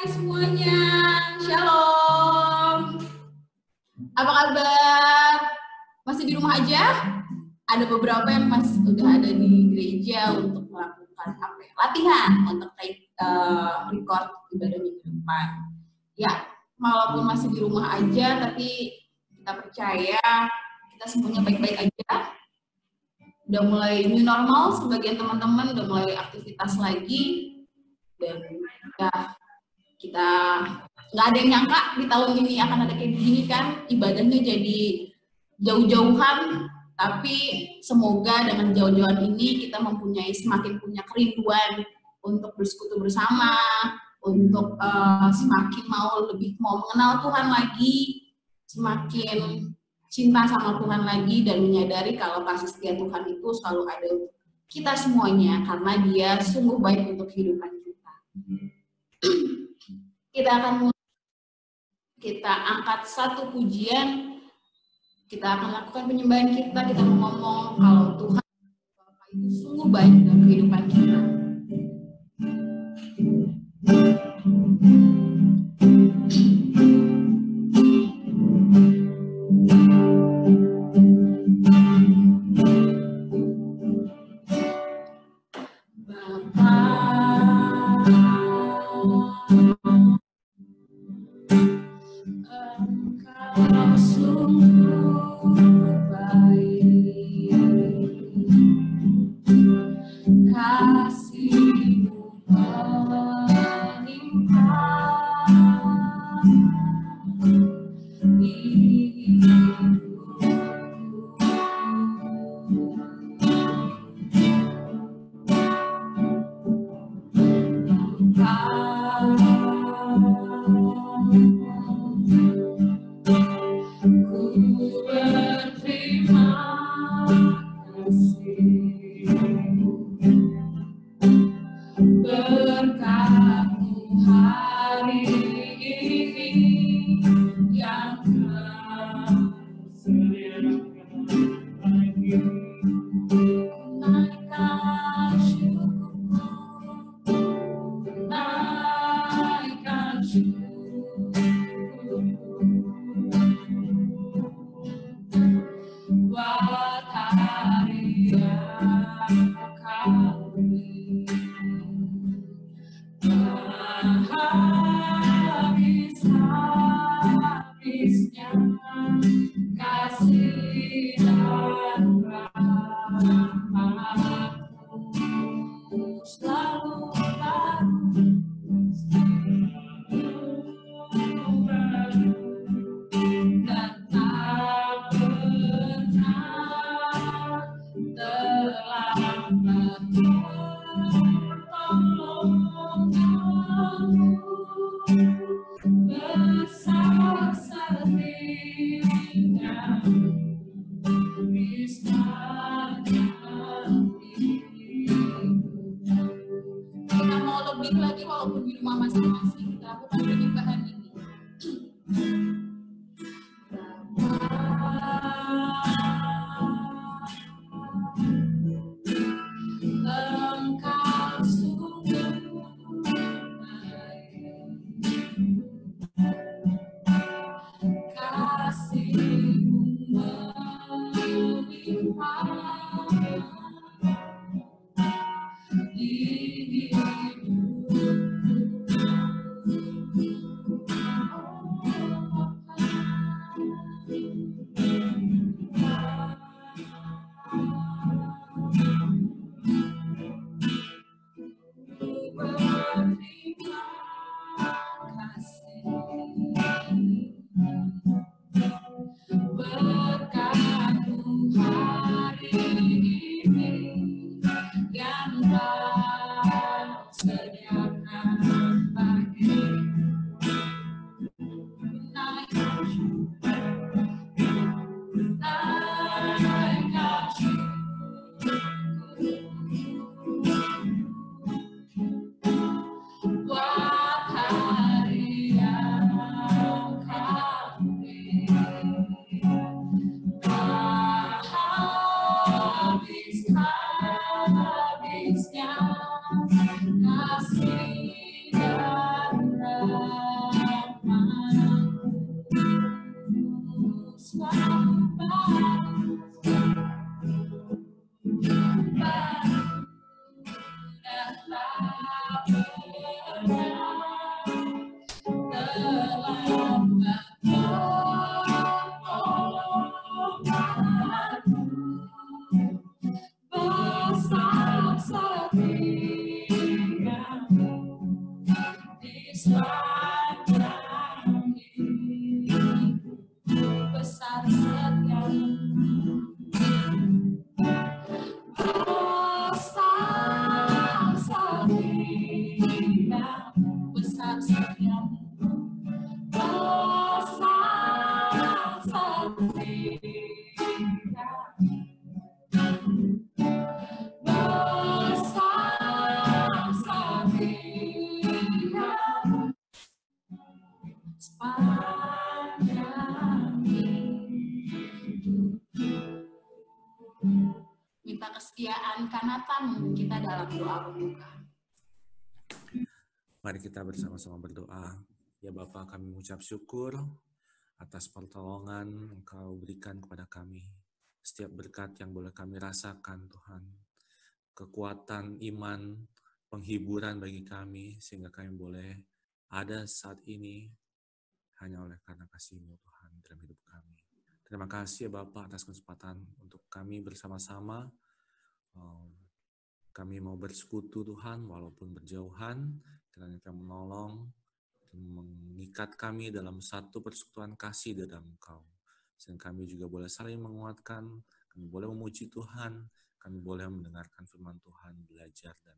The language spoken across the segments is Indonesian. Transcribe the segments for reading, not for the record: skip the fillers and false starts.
semuanya, Shalom. Apa kabar? Masih di rumah aja? Ada beberapa yang masih udah ada di gereja untuk melakukan latihan untuk record ibadah minggu depan. Ya, walaupun masih di rumah aja, tapi kita percaya kita semuanya baik-baik aja. Udah mulai new normal, sebagian teman-teman udah mulai aktivitas lagi. Dan ya, kita nggak ada yang nyangka di tahun ini akan ada kayak begini kan, ibadahnya jadi jauh-jauhan, tapi semoga dengan jauh-jauhan ini kita mempunyai semakin punya kerinduan untuk bersekutu bersama, untuk semakin lebih mau mengenal Tuhan lagi, semakin cinta sama Tuhan lagi, dan menyadari kalau kasih setia Tuhan itu selalu ada untuk kita semuanya, karena Dia sungguh baik untuk kehidupan kita. Kita akan mulai, kita angkat satu pujian, kita akan lakukan penyembahan kita mau ngomong kalau Tuhan itu sungguh baik dalam kehidupan kita. Minta kesetiaan Kanatan kita dalam doa pembuka. Mari kita bersama-sama berdoa. Ya Bapa, kami mengucap syukur atas pertolongan Engkau berikan kepada kami. Setiap berkat yang boleh kami rasakan Tuhan. Kekuatan iman, penghiburan bagi kami, sehingga kami boleh ada saat ini hanya oleh karena kasih-Mu Tuhan dalam hidup kami. Terima kasih ya Bapa atas kesempatan untuk kami bersama-sama. Kami mau bersekutu Tuhan walaupun berjauhan, kiranya Kau menolong dan mengikat kami dalam satu persekutuan kasih di dalam Engkau. Sehingga kami juga boleh saling menguatkan, kami boleh memuji Tuhan, kami boleh mendengarkan firman Tuhan, belajar dan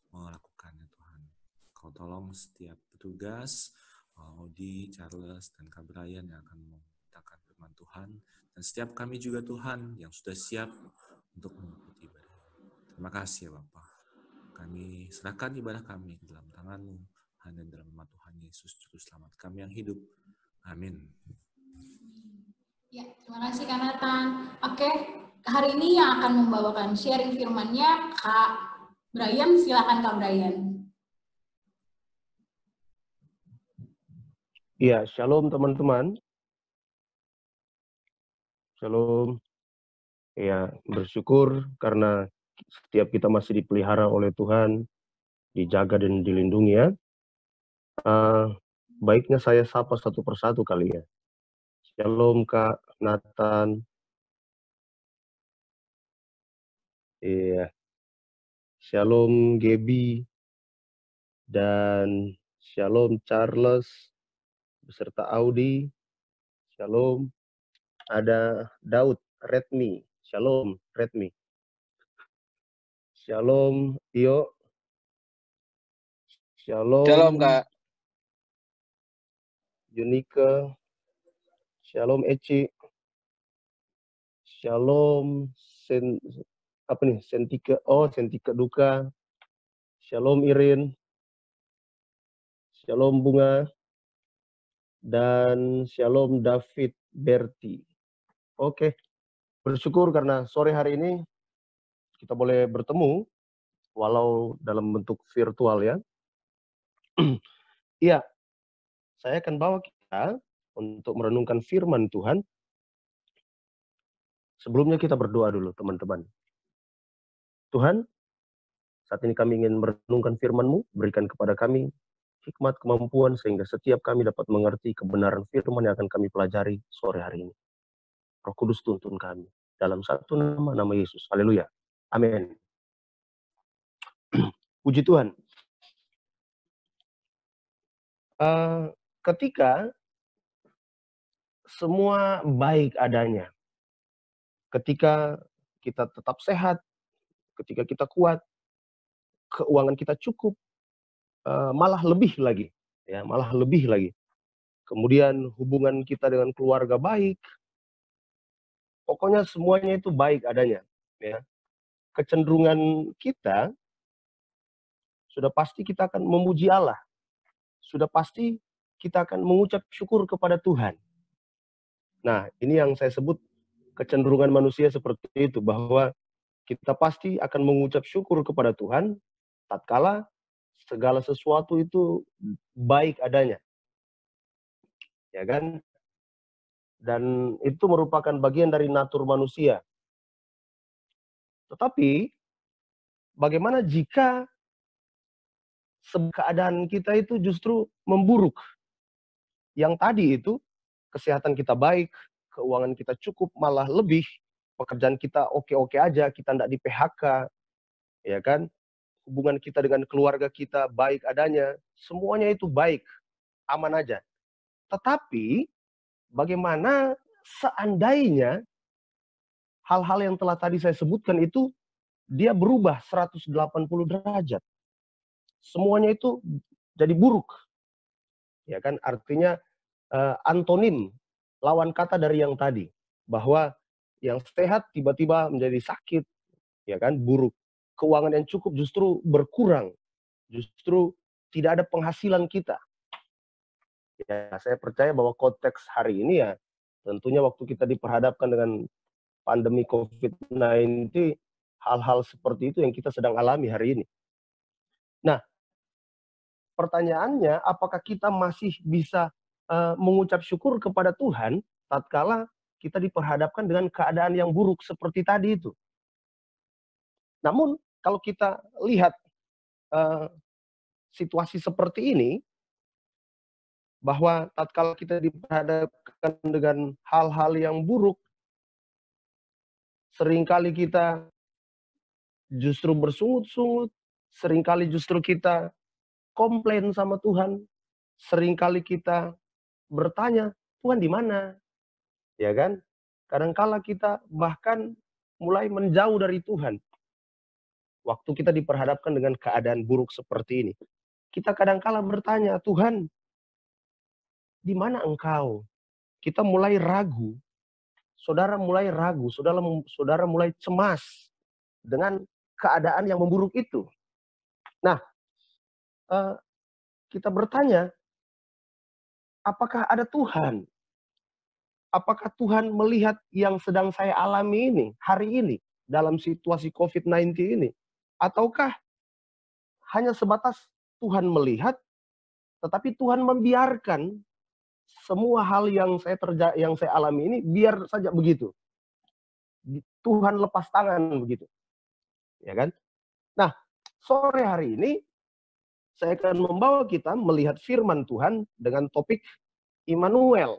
melakukannya Tuhan. Kau tolong setiap petugas, Odi, Charles, dan Kak Brian yang akan memberitakan firman Tuhan, dan setiap kami juga Tuhan yang sudah siap untuk mengikuti ibadah. Terima kasih ya Bapa. Kami serahkan ibadah kami ke dalam tangan-Mu, hanya dalam nama Tuhan Yesus, Juru Selamat kami yang hidup. Amin. Ya, terima kasih Kak Nathan. Oke, hari ini yang akan membawakan sharing firman-nya Kak Brian. Silakan Kak Brian. Ya, shalom teman-teman. Shalom. Ya, bersyukur karena setiap kita masih dipelihara oleh Tuhan, dijaga dan dilindungi ya. Baiknya saya sapa satu persatu kali ya. Shalom Kak Nathan. Iya. Shalom Gaby. Dan shalom Charles beserta Audi. Shalom. Ada Daud, Redmi. Shalom, Redmi. Shalom, Iyo. Shalom. Shalom, Kak. Yunika. Shalom, Eci. Shalom, Sentika. Oh, Sentika Duka. Shalom, Irin. Shalom, Bunga. Dan shalom, David Berti. Oke, bersyukur karena sore hari ini kita boleh bertemu, walau dalam bentuk virtual ya. Iya, saya akan bawa kita untuk merenungkan firman Tuhan. Sebelumnya kita berdoa dulu, teman-teman. Tuhan, saat ini kami ingin merenungkan firman-Mu, berikan kepada kami hikmat, kemampuan, sehingga setiap kami dapat mengerti kebenaran firman yang akan kami pelajari sore hari ini. Roh Kudus tuntun kami. Dalam satu nama Yesus. Haleluya. Amin. Puji Tuhan. Ketika semua baik adanya, ketika kita tetap sehat, ketika kita kuat, keuangan kita cukup, malah lebih lagi, ya, malah lebih lagi. Kemudian hubungan kita dengan keluarga baik, pokoknya semuanya itu baik adanya, ya. Kecenderungan kita sudah pasti kita akan memuji Allah, sudah pasti kita akan mengucap syukur kepada Tuhan. Nah, ini yang saya sebut kecenderungan manusia seperti itu, bahwa kita pasti akan mengucap syukur kepada Tuhan tatkala segala sesuatu itu baik adanya. Ya kan? Dan itu merupakan bagian dari natur manusia. Tetapi bagaimana jika keadaan kita itu justru memburuk. Yang tadi itu, kesehatan kita baik, keuangan kita cukup, malah lebih, pekerjaan kita oke-oke aja, kita tidak di PHK, ya kan? Hubungan kita dengan keluarga kita baik adanya, semuanya itu baik, aman aja. Tetapi, bagaimana seandainya hal-hal yang telah tadi saya sebutkan itu, dia berubah 180 derajat. Semuanya itu jadi buruk. Ya kan, artinya antonim, lawan kata dari yang tadi, bahwa yang sehat tiba-tiba menjadi sakit, ya kan, buruk. Keuangan yang cukup justru berkurang, justru tidak ada penghasilan kita. Ya, saya percaya bahwa konteks hari ini ya, tentunya waktu kita diperhadapkan dengan pandemi COVID-19, hal-hal seperti itu yang kita sedang alami hari ini. Nah, pertanyaannya, apakah kita masih bisa mengucap syukur kepada Tuhan tatkala kita diperhadapkan dengan keadaan yang buruk seperti tadi itu? Namun, kalau kita lihat situasi seperti ini, bahwa tatkala kita diperhadapkan dengan hal-hal yang buruk, seringkali kita justru bersungut-sungut, seringkali justru kita komplain sama Tuhan, seringkali kita bertanya, Tuhan di mana? Ya kan? Kadangkala kita bahkan mulai menjauh dari Tuhan. Waktu kita diperhadapkan dengan keadaan buruk seperti ini. Kita kadangkala bertanya, Tuhan, di mana Engkau? Kita mulai ragu. Saudara mulai ragu, saudara mulai cemas dengan keadaan yang memburuk itu. Nah, kita bertanya, apakah ada Tuhan? Apakah Tuhan melihat yang sedang saya alami ini, hari ini, dalam situasi COVID-19 ini? Ataukah hanya sebatas Tuhan melihat, tetapi Tuhan membiarkan semua hal yang saya alami ini, biar saja begitu. Tuhan lepas tangan begitu. Ya kan? Nah, sore hari ini, saya akan membawa kita melihat firman Tuhan dengan topik Immanuel.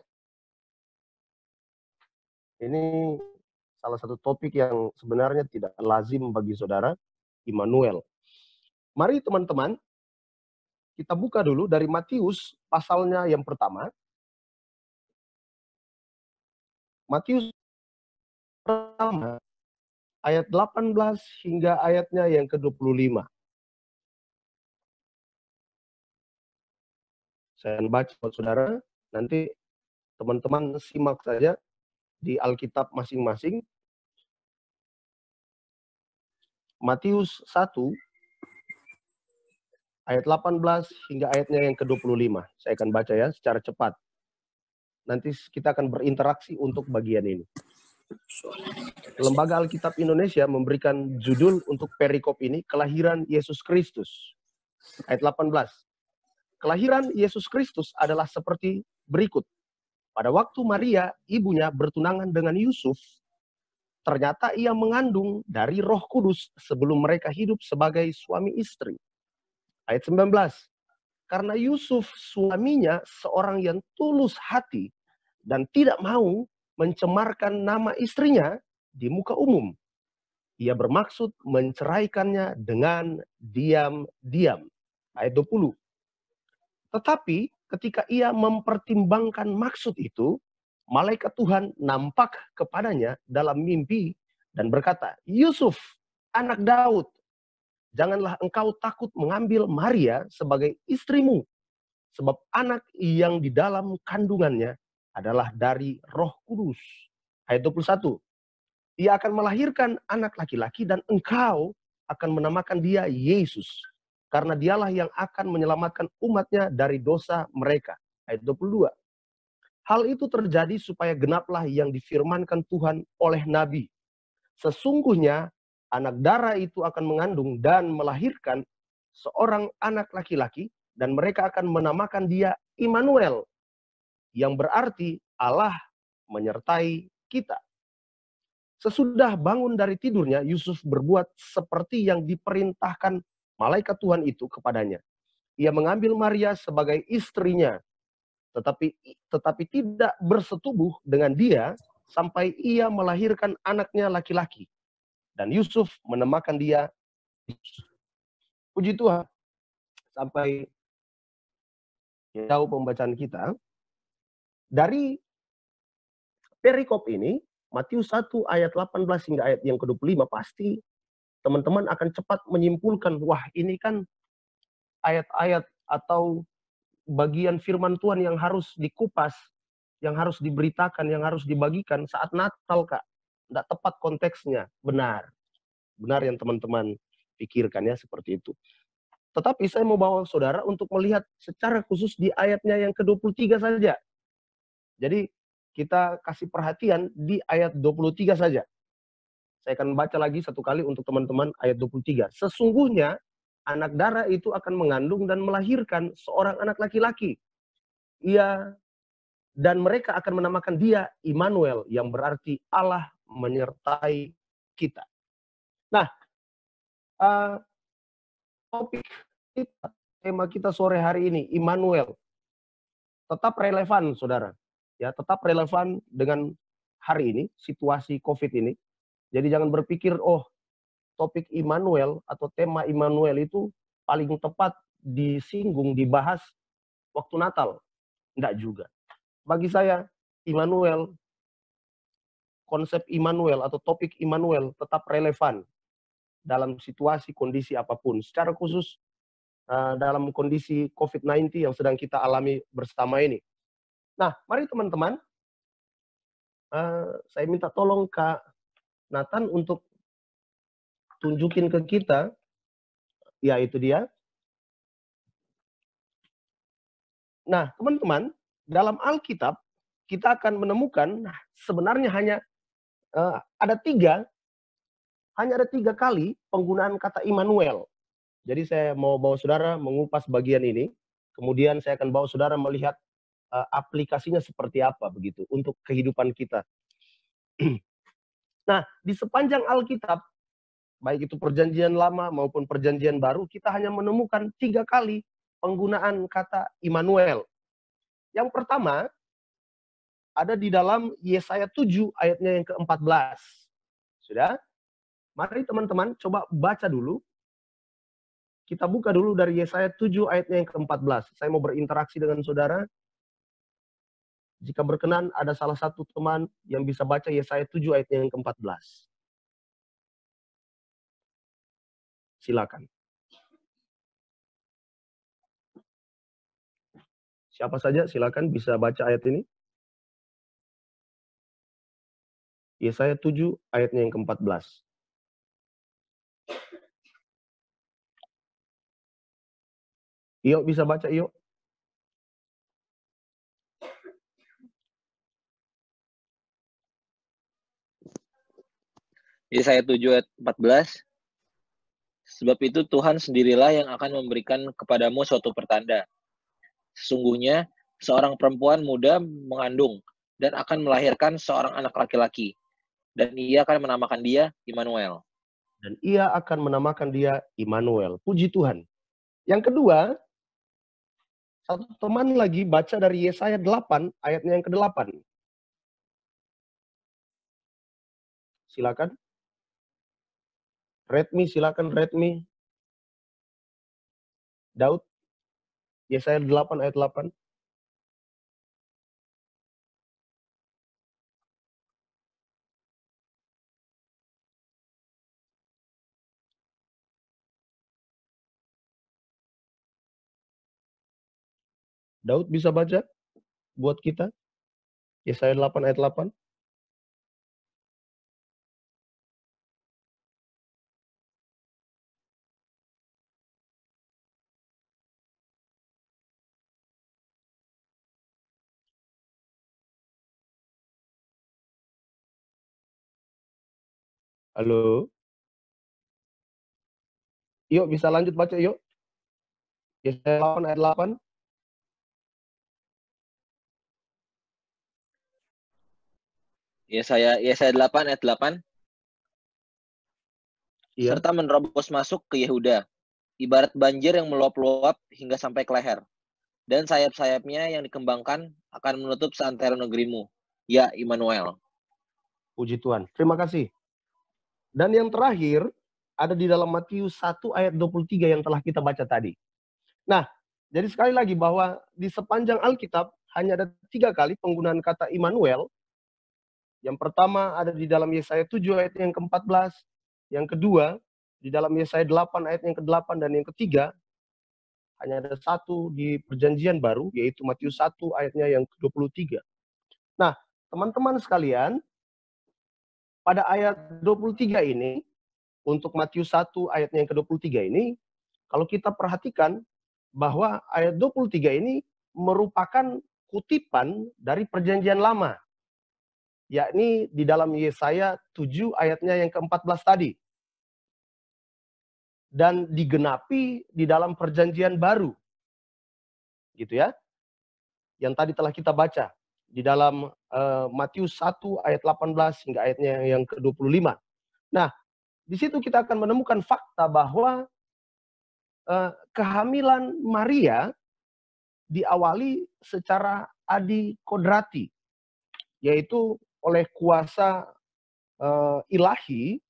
Ini salah satu topik yang sebenarnya tidak lazim bagi saudara, Immanuel. Mari teman-teman, kita buka dulu dari Matius pasalnya yang pertama. Matius pertama, ayat 18 hingga ayatnya yang ke-25. Saya baca buat saudara, nanti teman-teman simak saja di Alkitab masing-masing. Matius 1, ayat 18 hingga ayatnya yang ke-25. Saya akan baca ya secara cepat. Nanti kita akan berinteraksi untuk bagian ini. Lembaga Alkitab Indonesia memberikan judul untuk perikop ini, Kelahiran Yesus Kristus. Ayat 18. Kelahiran Yesus Kristus adalah seperti berikut. Pada waktu Maria, ibunya, bertunangan dengan Yusuf, ternyata ia mengandung dari Roh Kudus sebelum mereka hidup sebagai suami istri. Ayat 19. Karena Yusuf suaminya seorang yang tulus hati dan tidak mau mencemarkan nama istrinya di muka umum. Ia bermaksud menceraikannya dengan diam-diam. Ayat 20. Tetapi ketika ia mempertimbangkan maksud itu, malaikat Tuhan nampak kepadanya dalam mimpi dan berkata, Yusuf, anak Daud, janganlah engkau takut mengambil Maria sebagai istrimu, sebab anak yang di dalam kandungannya adalah dari Roh Kudus. Ayat 21. Ia akan melahirkan anak laki-laki dan engkau akan menamakan dia Yesus. Karena dialah yang akan menyelamatkan umatnya dari dosa mereka. Ayat 22. Hal itu terjadi supaya genaplah yang difirmankan Tuhan oleh Nabi. Sesungguhnya anak darah itu akan mengandung dan melahirkan seorang anak laki-laki dan mereka akan menamakan dia Immanuel. Yang berarti Allah menyertai kita. Sesudah bangun dari tidurnya, Yusuf berbuat seperti yang diperintahkan malaikat Tuhan itu kepadanya. ia mengambil Maria sebagai istrinya, tetapi tidak bersetubuh dengan dia sampai ia melahirkan anaknya laki-laki. Dan Yusuf menamakan dia. Puji Tuhan. Sampai jauh pembacaan kita. Dari perikop ini, Matius 1 ayat 18 hingga ayat yang ke-25, pasti teman-teman akan cepat menyimpulkan, wah ini kan ayat-ayat atau bagian firman Tuhan yang harus dikupas, yang harus diberitakan, yang harus dibagikan saat Natal, Kak. Tidak tepat konteksnya. Benar. Benar yang teman-teman pikirkan ya, seperti itu. Tetapi saya mau bawa saudara untuk melihat secara khusus di ayatnya yang ke-23 saja. Jadi kita kasih perhatian di ayat 23 saja. Saya akan baca lagi satu kali untuk teman-teman ayat 23. Sesungguhnya anak darah itu akan mengandung dan melahirkan seorang anak laki-laki. Ia dan mereka akan menamakan dia Immanuel, yang berarti Allah menyertai kita. Nah, topik kita, tema kita sore hari ini, Immanuel, tetap relevan, saudara. Ya, tetap relevan dengan hari ini, situasi COVID ini. Jadi jangan berpikir, oh, topik Immanuel atau tema Immanuel itu paling tepat disinggung, dibahas waktu Natal. Enggak juga. Bagi saya, Immanuel, konsep Immanuel atau topik Immanuel tetap relevan dalam situasi, kondisi apapun. Secara khusus dalam kondisi COVID-19 yang sedang kita alami bersama ini. Nah, mari teman-teman, saya minta tolong Kak Nathan untuk tunjukin ke kita, ya itu dia. Nah, teman-teman, dalam Alkitab, kita akan menemukan sebenarnya hanya ada tiga kali penggunaan kata Immanuel. Jadi saya mau bawa saudara mengupas bagian ini, kemudian saya akan bawa saudara melihat aplikasinya seperti apa begitu untuk kehidupan kita. Nah, di sepanjang Alkitab, baik itu perjanjian lama maupun perjanjian baru, kita hanya menemukan 3 kali penggunaan kata Immanuel. Yang pertama, ada di dalam Yesaya 7 ayatnya yang ke-14. Sudah? Mari teman-teman coba baca dulu. Kita buka dulu dari Yesaya 7 ayatnya yang ke-14. Saya mau berinteraksi dengan saudara. Jika berkenan, ada salah satu teman yang bisa baca Yesaya 7 ayatnya yang ke-14. Silakan. Siapa saja silakan bisa baca ayat ini. Yesaya 7 ayatnya yang ke-14. Iyo bisa baca, iyo. Yesaya 7 ayat 14. Sebab itu Tuhan sendirilah yang akan memberikan kepadamu suatu pertanda. Sesungguhnya seorang perempuan muda mengandung dan akan melahirkan seorang anak laki-laki. Dan ia akan menamakan dia Immanuel. Dan ia akan menamakan dia Immanuel. Puji Tuhan. Yang kedua, satu teman lagi baca dari Yesaya 8 ayatnya yang ke-8. Silakan. Redmi, silakan Redmi. Daud. Yesaya 8 ayat 8. Daud bisa baca buat kita. Yesaya 8 ayat 8. Halo. Yuk bisa lanjut baca yuk. Yesaya 8 ayat 8. Yesaya 8 ayat 8. Iya. Serta menerobos masuk ke Yehuda ibarat banjir yang meluap-luap hingga sampai ke leher. Dan sayap-sayapnya yang dikembangkan akan menutup seantero negerimu. Ya, Immanuel. Puji Tuhan. Terima kasih. Dan yang terakhir, ada di dalam Matius 1 ayat 23 yang telah kita baca tadi. Nah, jadi sekali lagi bahwa di sepanjang Alkitab hanya ada 3 kali penggunaan kata Immanuel. Yang pertama ada di dalam Yesaya 7 ayat yang ke-14. Yang kedua, di dalam Yesaya 8 ayat yang ke-8. Dan yang ketiga, hanya ada 1 di perjanjian baru, yaitu Matius 1 ayatnya yang ke-23. Nah, teman-teman sekalian, pada ayat 23 ini, untuk Matius 1 ayatnya yang ke-23 ini, kalau kita perhatikan bahwa ayat 23 ini merupakan kutipan dari perjanjian lama. Yakni di dalam Yesaya 7 ayatnya yang ke-14 tadi. Dan digenapi di dalam perjanjian baru. Gitu ya. Yang tadi telah kita baca. Di dalam Matius 1 ayat 18 hingga ayatnya yang ke-25. Nah, di situ kita akan menemukan fakta bahwa kehamilan Maria diawali secara adikodrati, yaitu oleh kuasa ilahi,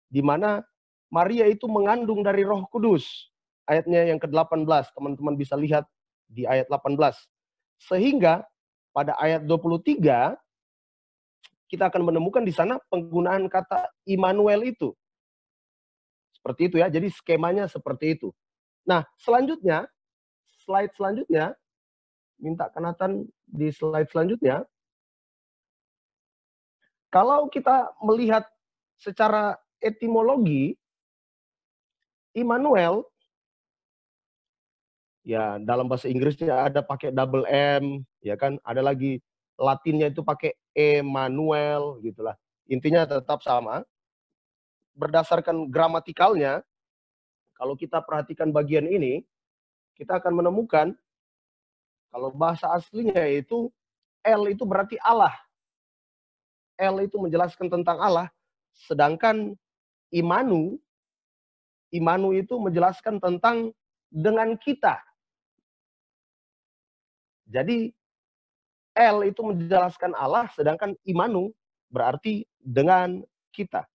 di mana Maria itu mengandung dari Roh Kudus. Ayatnya yang ke-18, teman-teman bisa lihat di ayat 18. Sehingga pada ayat 23 kita akan menemukan di sana penggunaan kata Immanuel itu. Seperti itu ya, jadi skemanya seperti itu. Nah, selanjutnya, slide selanjutnya, minta Kanatan di slide selanjutnya. Kalau kita melihat secara etimologi, Immanuel, ya dalam bahasa Inggrisnya ada pakai double M, ya kan, ada lagi Latinnya itu pakai Emmanuel, gitulah. Intinya tetap sama. Berdasarkan gramatikalnya, kalau kita perhatikan bagian ini, kita akan menemukan kalau bahasa aslinya itu L itu berarti Allah. L itu menjelaskan tentang Allah, sedangkan Imanu itu menjelaskan tentang dengan kita. Jadi L itu menjelaskan Allah, sedangkan Imanu berarti dengan kita.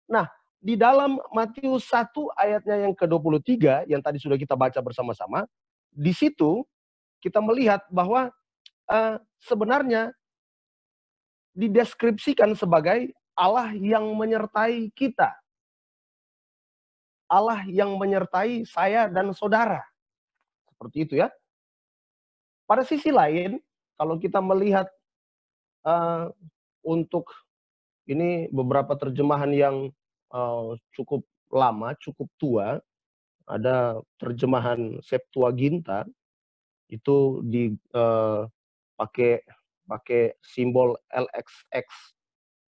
Nah, di dalam Matius 1 ayatnya yang ke-23, yang tadi sudah kita baca bersama-sama, di situ kita melihat bahwa sebenarnya dideskripsikan sebagai Allah yang menyertai kita. Allah yang menyertai saya dan saudara. Seperti itu ya. Pada sisi lain, kalau kita melihat untuk ini beberapa terjemahan yang cukup lama, cukup tua, ada terjemahan Septuaginta, itu pakai simbol LXX.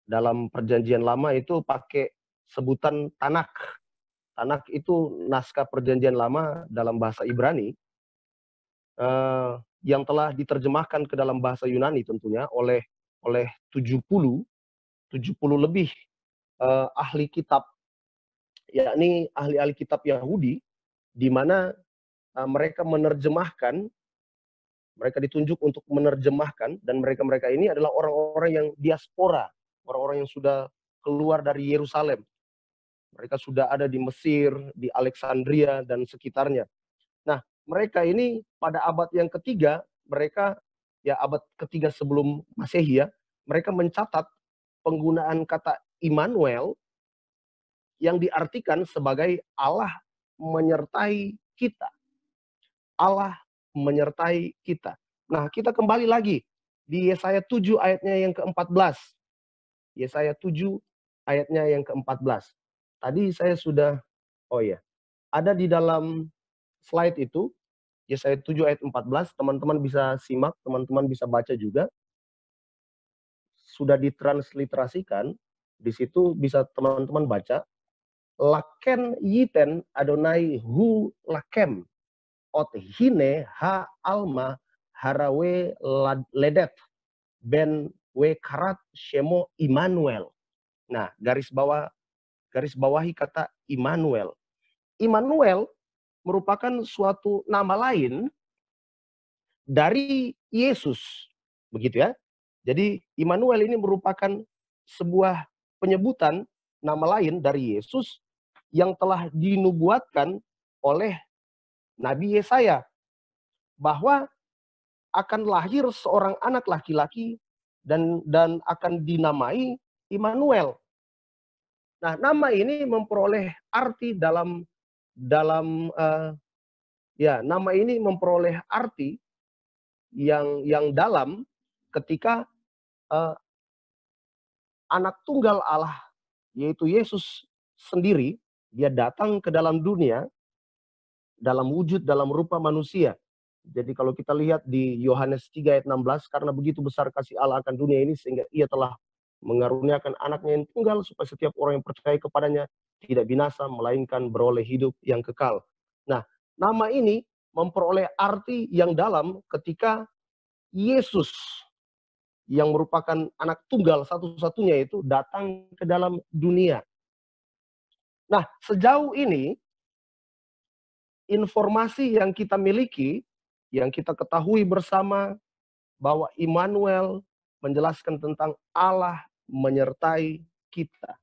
Dalam perjanjian lama itu pakai sebutan Tanak. Tanak itu naskah perjanjian lama dalam bahasa Ibrani yang telah diterjemahkan ke dalam bahasa Yunani tentunya oleh 70 lebih ahli kitab, yakni ahli-ahli kitab Yahudi, di mana mereka menerjemahkan, mereka ditunjuk untuk menerjemahkan, dan mereka ini adalah orang-orang yang diaspora, orang-orang yang sudah keluar dari Yerusalem. Mereka sudah ada di Mesir, di Alexandria, dan sekitarnya. Nah, mereka ini pada abad yang ketiga, mereka ya abad ketiga sebelum Masehi ya, mereka mencatat penggunaan kata Immanuel yang diartikan sebagai Allah menyertai kita. Allah menyertai kita. Nah, kita kembali lagi di Yesaya 7 ayatnya yang ke-14. Yesaya 7 ayatnya yang ke-14. Tadi saya sudah, ada di dalam slide itu, Yesaya 7 ayat 14, teman-teman bisa simak, teman-teman bisa baca juga. Sudah ditransliterasikan, di situ bisa teman-teman baca. Laken yiten Adonai hu lakem, ot hine ha alma harawe ledet, ben we karat shemo Immanuel. Nah, garis bawahi kata Immanuel. Immanuel merupakan suatu nama lain dari Yesus. Begitu ya. Jadi Immanuel ini merupakan sebuah penyebutan nama lain dari Yesus yang telah dinubuatkan oleh Nabi Yesaya bahwa akan lahir seorang anak laki-laki dan akan dinamai Immanuel. Nah, nama ini memperoleh arti nama ini memperoleh arti yang dalam ketika anak tunggal Allah, yaitu Yesus sendiri, dia datang ke dalam dunia dalam wujud, dalam rupa manusia. Jadi kalau kita lihat di Yohanes 3 ayat 16, karena begitu besar kasih Allah akan dunia ini sehingga ia telah mengaruniakan anaknya yang tunggal supaya setiap orang yang percaya kepadanya tidak binasa melainkan beroleh hidup yang kekal. Nah, nama ini memperoleh arti yang dalam ketika Yesus yang merupakan anak tunggal satu-satunya itu datang ke dalam dunia. Nah, sejauh ini informasi yang kita miliki, yang kita ketahui bersama bahwa Immanuel menjelaskan tentang Allah menyertai kita.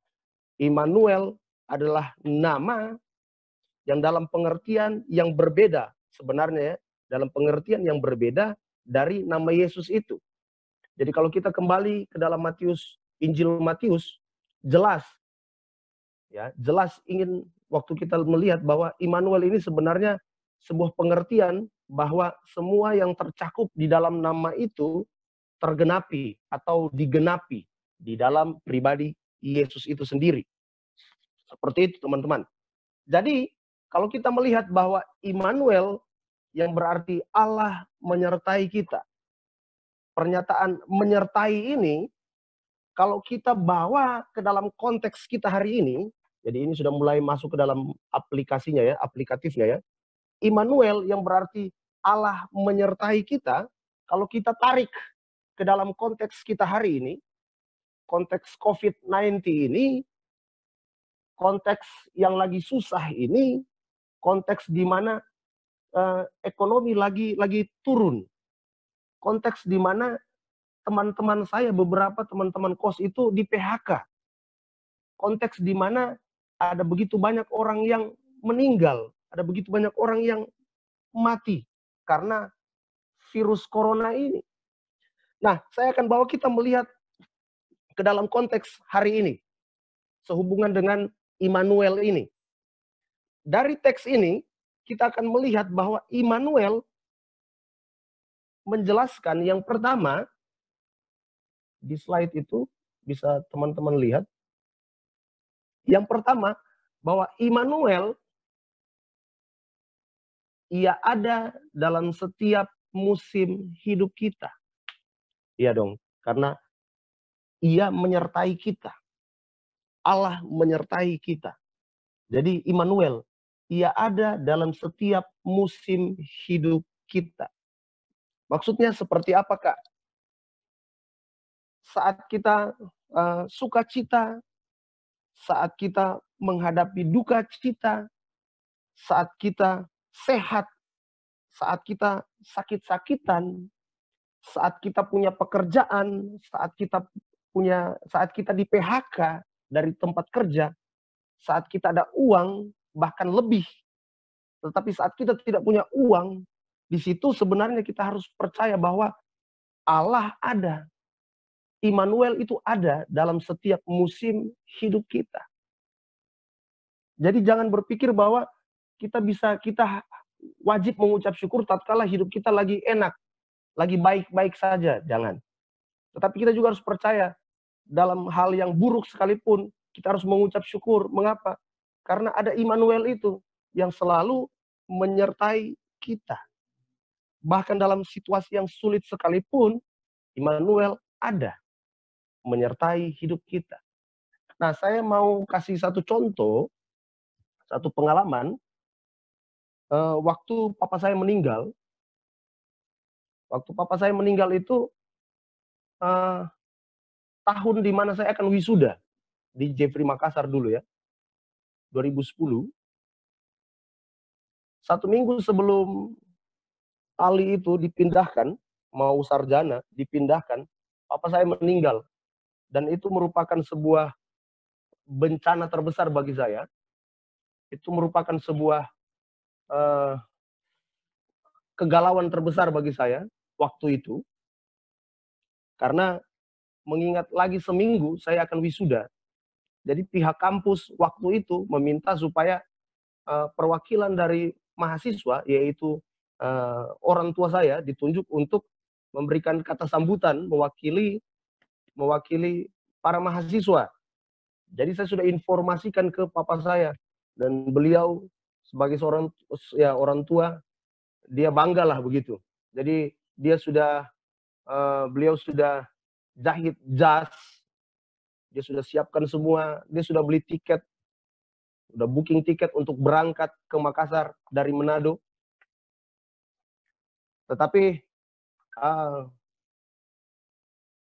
Immanuel adalah nama yang dalam pengertian yang berbeda sebenarnya, dalam pengertian yang berbeda dari nama Yesus itu. Jadi kalau kita kembali ke dalam Injil Matius, jelas ingin waktu kita melihat bahwa Immanuel ini sebenarnya sebuah pengertian bahwa semua yang tercakup di dalam nama itu tergenapi atau digenapi di dalam pribadi Yesus itu sendiri. Seperti itu teman-teman. Jadi kalau kita melihat bahwa Immanuel yang berarti Allah menyertai kita. Pernyataan menyertai ini kalau kita bawa ke dalam konteks kita hari ini, jadi ini sudah mulai masuk ke dalam aplikasinya ya, aplikatifnya ya. Immanuel yang berarti Allah menyertai kita, kalau kita tarik ke dalam konteks kita hari ini, konteks COVID-19 ini, konteks yang lagi susah ini, konteks di mana ekonomi lagi turun, konteks di mana teman-teman saya, beberapa teman-teman kos itu di PHK, konteks di mana ada begitu banyak orang yang meninggal, ada begitu banyak orang yang mati karena virus corona ini. Nah, saya akan bawa kita melihat ke dalam konteks hari ini, sehubungan dengan Immanuel ini. Dari teks ini, kita akan melihat bahwa Immanuel menjelaskan yang pertama, di slide itu bisa teman-teman lihat. Yang pertama, bahwa Immanuel ia ada dalam setiap musim hidup kita. Iya dong, karena ia menyertai kita. Allah menyertai kita. Jadi Immanuel, ia ada dalam setiap musim hidup kita. Maksudnya seperti apa, Kak? Saat kita sukacita, saat kita menghadapi duka cita, saat kita sehat, saat kita sakit-sakitan, saat kita punya pekerjaan, saat kita di PHK dari tempat kerja, saat kita ada uang bahkan lebih, tetapi saat kita tidak punya uang, di situ sebenarnya kita harus percaya bahwa Allah ada. Immanuel itu ada dalam setiap musim hidup kita. Jadi jangan berpikir bahwa kita wajib mengucap syukur tatkala hidup kita lagi enak, lagi baik-baik saja, jangan. Tetapi kita juga harus percaya dalam hal yang buruk sekalipun kita harus mengucap syukur. Mengapa? Karena ada Immanuel itu yang selalu menyertai kita. Bahkan dalam situasi yang sulit sekalipun, Immanuel ada menyertai hidup kita. Nah, saya mau kasih satu contoh, satu pengalaman. Waktu papa saya meninggal itu tahun di mana saya akan wisuda di Jeffrey Makassar dulu ya, 2010. 1 minggu sebelum Ali itu dipindahkan, mau sarjana, dipindahkan, papa saya meninggal. Dan itu merupakan sebuah bencana terbesar bagi saya. Itu merupakan sebuah kegalauan terbesar bagi saya waktu itu. Karena mengingat lagi seminggu saya akan wisuda. Jadi pihak kampus waktu itu meminta supaya perwakilan dari mahasiswa, yaitu orang tua saya, ditunjuk untuk memberikan kata sambutan mewakili para mahasiswa. Jadi saya sudah informasikan ke papa saya, dan beliau sebagai seorang orang tua, dia bangga lah begitu. Jadi beliau sudah jahit jas, dia sudah siapkan semua, dia sudah beli tiket, udah booking tiket untuk berangkat ke Makassar dari Manado. Tetapi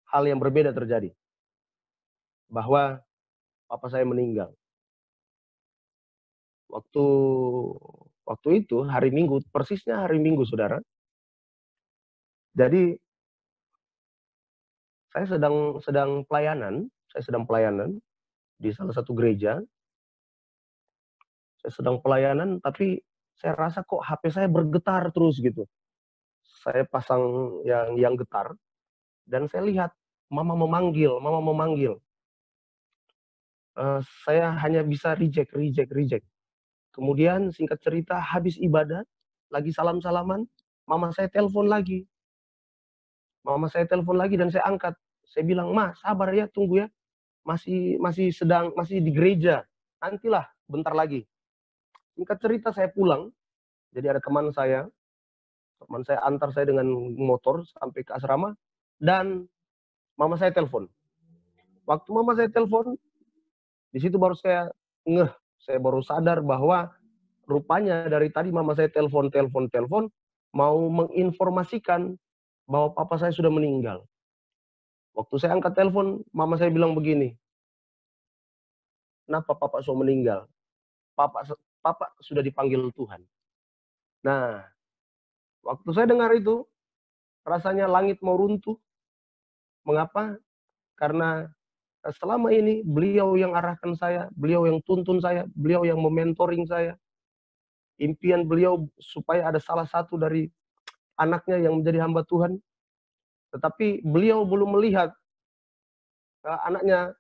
hal yang berbeda terjadi, bahwa papa saya meninggal. Waktu itu hari Minggu, persisnya hari Minggu, saudara. Jadi saya sedang pelayanan di salah satu gereja. Saya sedang pelayanan, tapi saya rasa kok HP saya bergetar terus gitu. Saya pasang yang getar, dan saya lihat mama memanggil. Saya hanya bisa reject. Kemudian singkat cerita, habis ibadah, lagi salam-salaman, mama saya telepon lagi. Dan saya angkat. Saya bilang, "Ma, sabar ya, tunggu ya. Masih di gereja. Nantilah, bentar lagi." Singkat cerita saya pulang. Jadi ada teman saya antar saya dengan motor sampai ke asrama, dan mama saya telepon. Waktu mama saya telepon, di situ baru saya ngeh. Saya baru sadar bahwa rupanya dari tadi mama saya telepon, mau menginformasikan bahwa papa saya sudah meninggal. Waktu saya angkat telepon, mama saya bilang begini, "Kenapa papa sudah meninggal? Papa sudah dipanggil Tuhan." Nah, waktu saya dengar itu, rasanya langit mau runtuh. Mengapa? Karena selama ini beliau yang arahkan saya, beliau yang tuntun saya, beliau yang mementoring saya. Impian beliau supaya ada salah satu dari anaknya yang menjadi hamba Tuhan. Tetapi beliau belum melihat anaknya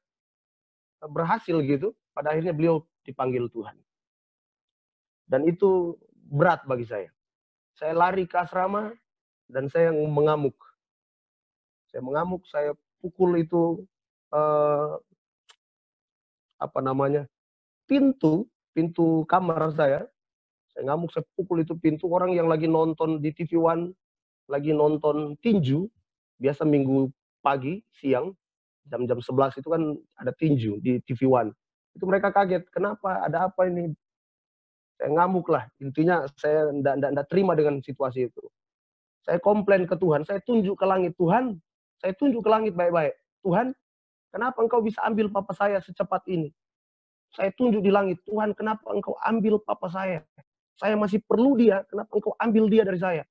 berhasil gitu. Pada akhirnya beliau dipanggil Tuhan. Dan itu berat bagi saya. Saya lari ke asrama dan saya mengamuk. Saya pukul itu pintu kamar saya. Saya ngamuk, saya pukul itu pintu. Orang yang lagi nonton di TV One, lagi nonton tinju, biasa minggu pagi, siang, jam-jam 11 itu kan ada tinju di TV One. Itu mereka kaget, kenapa, ada apa ini? Saya ngamuk lah, intinya saya tidak terima dengan situasi itu. Saya komplain ke Tuhan, saya tunjuk ke langit, Tuhan, saya tunjuk ke langit baik-baik. Tuhan, kenapa engkau bisa ambil papa saya secepat ini? Saya tunjuk di langit, Tuhan, kenapa engkau ambil papa saya? Saya masih perlu dia, kenapa engkau ambil dia dari saya?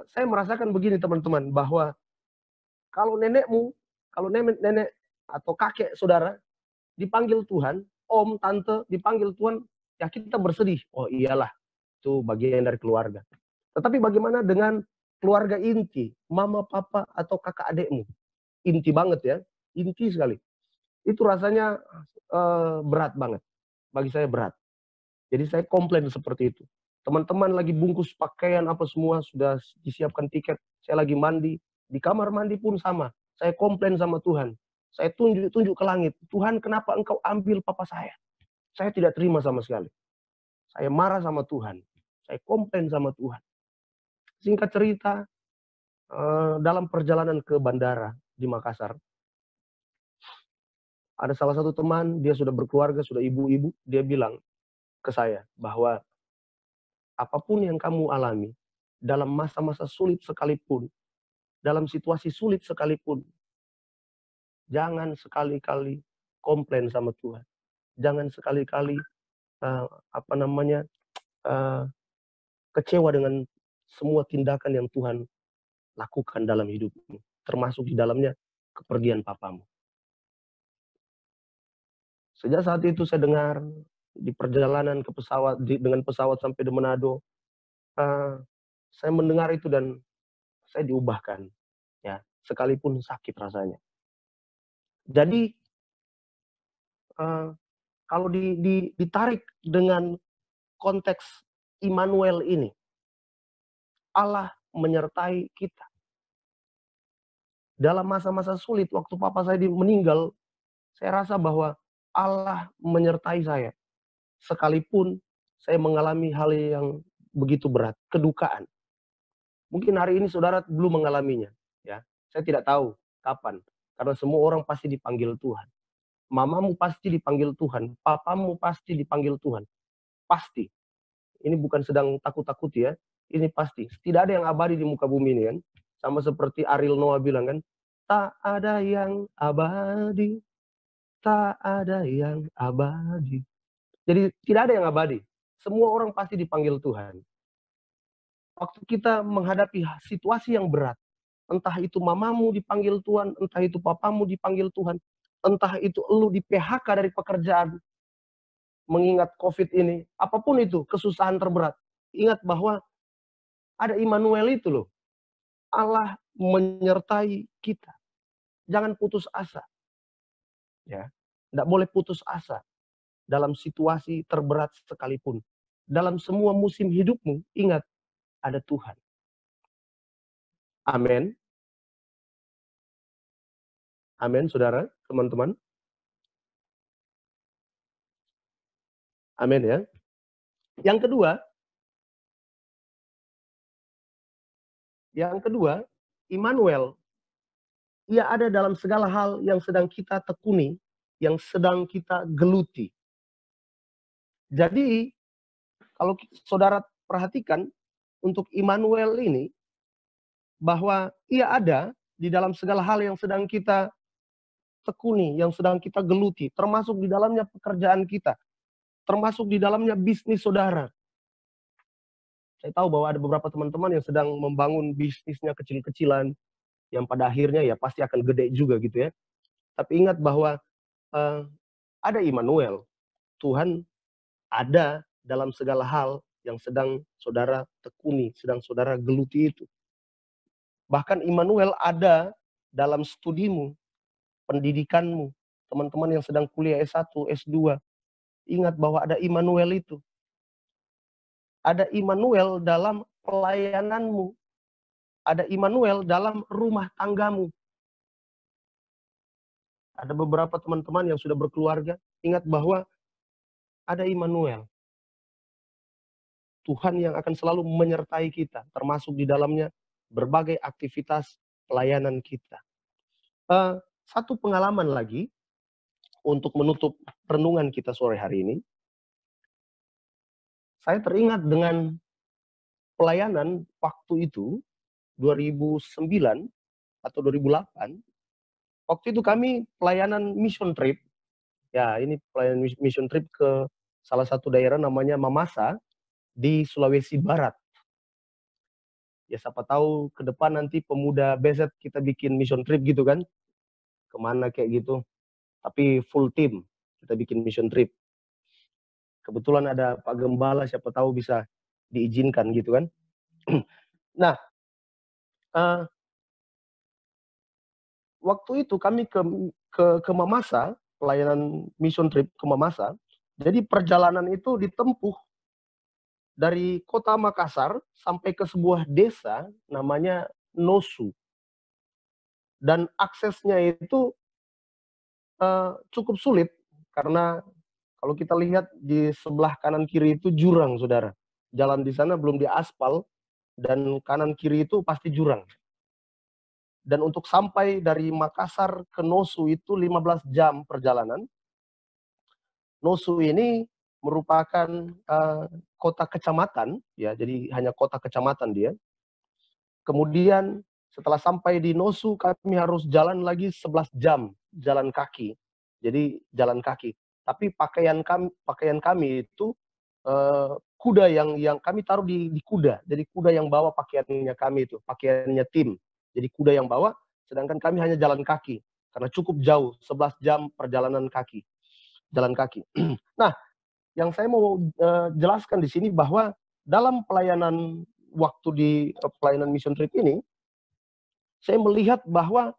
Saya merasakan begini teman-teman, bahwa kalau nenek atau kakek saudara dipanggil Tuhan, om, tante dipanggil Tuhan, ya kita bersedih. Oh iyalah, itu bagian dari keluarga. Tetapi bagaimana dengan keluarga inti, mama, papa, atau kakak adekmu? Inti banget ya, inti sekali. Itu rasanya berat banget, bagi saya berat. Jadi saya komplain seperti itu. Teman-teman lagi bungkus pakaian apa semua, sudah disiapkan tiket, saya lagi mandi, di kamar mandi pun sama. Saya komplain sama Tuhan. Saya tunjuk ke langit, Tuhan, kenapa engkau ambil papa saya? Saya tidak terima sama sekali. Saya marah sama Tuhan. Saya komplain sama Tuhan. Singkat cerita, dalam perjalanan ke bandara di Makassar, ada salah satu teman, dia sudah berkeluarga, sudah ibu-ibu, dia bilang ke saya bahwa apapun yang kamu alami, dalam masa-masa sulit sekalipun, dalam situasi sulit sekalipun, jangan sekali-kali komplain sama Tuhan. Jangan sekali-kali apa namanya, kecewa dengan semua tindakan yang Tuhan lakukan dalam hidupmu, termasuk di dalamnya kepergian papamu. Sejak saat itu saya dengar di perjalanan ke pesawat, dengan pesawat sampai di Manado, saya mendengar itu dan saya diubahkan, ya, sekalipun sakit rasanya. Jadi kalau ditarik dengan konteks Immanuel ini, Allah menyertai kita. Dalam masa-masa sulit, waktu papa saya meninggal, saya rasa bahwa Allah menyertai saya. Sekalipun saya mengalami hal yang begitu berat, kedukaan. Mungkin hari ini saudara belum mengalaminya. Ya, saya tidak tahu kapan. Karena semua orang pasti dipanggil Tuhan. Mamamu pasti dipanggil Tuhan. Papamu pasti dipanggil Tuhan. Pasti. Ini bukan sedang takut-takut ya. Ini pasti. Tidak ada yang abadi di muka bumi ini kan. Sama seperti Ariel Noah bilang kan. Tak ada yang abadi. Tak ada yang abadi. Jadi tidak ada yang abadi. Semua orang pasti dipanggil Tuhan. Waktu kita menghadapi situasi yang berat. Entah itu mamamu dipanggil Tuhan. Entah itu papamu dipanggil Tuhan. Entah itu lu di PHK dari pekerjaan. Mengingat COVID ini. Apapun itu kesusahan terberat. Ingat bahwa ada Immanuel itu loh. Allah menyertai kita. Jangan putus asa. Ya, tidak boleh putus asa dalam situasi terberat sekalipun. Dalam semua musim hidupmu, ingat ada Tuhan. Amin. Amin, saudara, teman-teman. Amin ya. Yang kedua, Immanuel, ia ada dalam segala hal yang sedang kita tekuni, yang sedang kita geluti. Jadi, kalau saudara perhatikan, untuk Immanuel ini, bahwa ia ada di dalam segala hal yang sedang kita tekuni, yang sedang kita geluti, termasuk di dalamnya pekerjaan kita, termasuk di dalamnya bisnis saudara. Saya tahu bahwa ada beberapa teman-teman yang sedang membangun bisnisnya kecil-kecilan, yang pada akhirnya ya pasti akan gede juga gitu ya. Tapi ingat bahwa ada Immanuel. Tuhan ada dalam segala hal yang sedang saudara tekuni, sedang saudara geluti itu. Bahkan Immanuel ada dalam studimu, pendidikanmu, teman-teman yang sedang kuliah S1, S2. Ingat bahwa ada Immanuel itu. Ada Immanuel dalam pelayananmu. Ada Immanuel dalam rumah tanggamu. Ada beberapa teman-teman yang sudah berkeluarga, ingat bahwa ada Immanuel. Tuhan yang akan selalu menyertai kita, termasuk di dalamnya berbagai aktivitas pelayanan kita. Satu pengalaman lagi untuk menutup renungan kita sore hari ini. Saya teringat dengan pelayanan waktu itu, 2009 atau 2008. Waktu itu kami pelayanan mission trip. Ya, ini pelayanan mission trip ke salah satu daerah namanya Mamasa di Sulawesi Barat. Ya, siapa tahu ke depan nanti pemuda BZ kita bikin mission trip gitu kan. Kemana kayak gitu. Tapi full team kita bikin mission trip. Kebetulan ada Pak Gembala, siapa tahu bisa diizinkan gitu kan. Nah, waktu itu kami ke Mamasa, pelayanan mission trip ke Mamasa. Jadi perjalanan itu ditempuh dari kota Makassar sampai ke sebuah desa namanya Nosu. Dan aksesnya itu cukup sulit karena kalau kita lihat di sebelah kanan kiri itu jurang, saudara. Jalan di sana belum diaspal dan kanan kiri itu pasti jurang. Dan untuk sampai dari Makassar ke Nosu itu 15 jam perjalanan. Nosu ini merupakan kota kecamatan, ya, jadi hanya kota kecamatan dia. Kemudian setelah sampai di Nosu, kami harus jalan lagi 11 jam, jalan kaki. Jadi jalan kaki. Tapi pakaian kami itu kuda yang kami taruh di kuda. Jadi kuda yang bawa pakaiannya kami itu, pakaiannya tim. Jadi kuda yang bawa, sedangkan kami hanya jalan kaki. Karena cukup jauh, 11 jam perjalanan kaki. Jalan kaki. Nah, yang saya mau jelaskan di sini bahwa dalam pelayanan waktu di pelayanan mission trip ini, saya melihat bahwa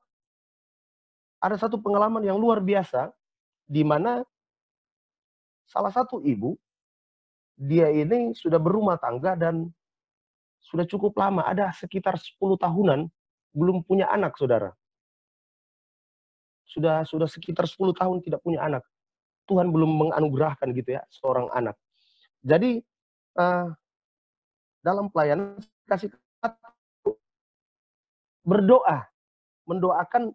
ada satu pengalaman yang luar biasa, di mana salah satu ibu, dia ini sudah berumah tangga dan sudah cukup lama, ada sekitar 10 tahunan, belum punya anak, saudara. Sudah sekitar 10 tahun tidak punya anak. Tuhan belum menganugerahkan gitu ya, seorang anak. Jadi, dalam pelayanan, kasih berdoa, mendoakan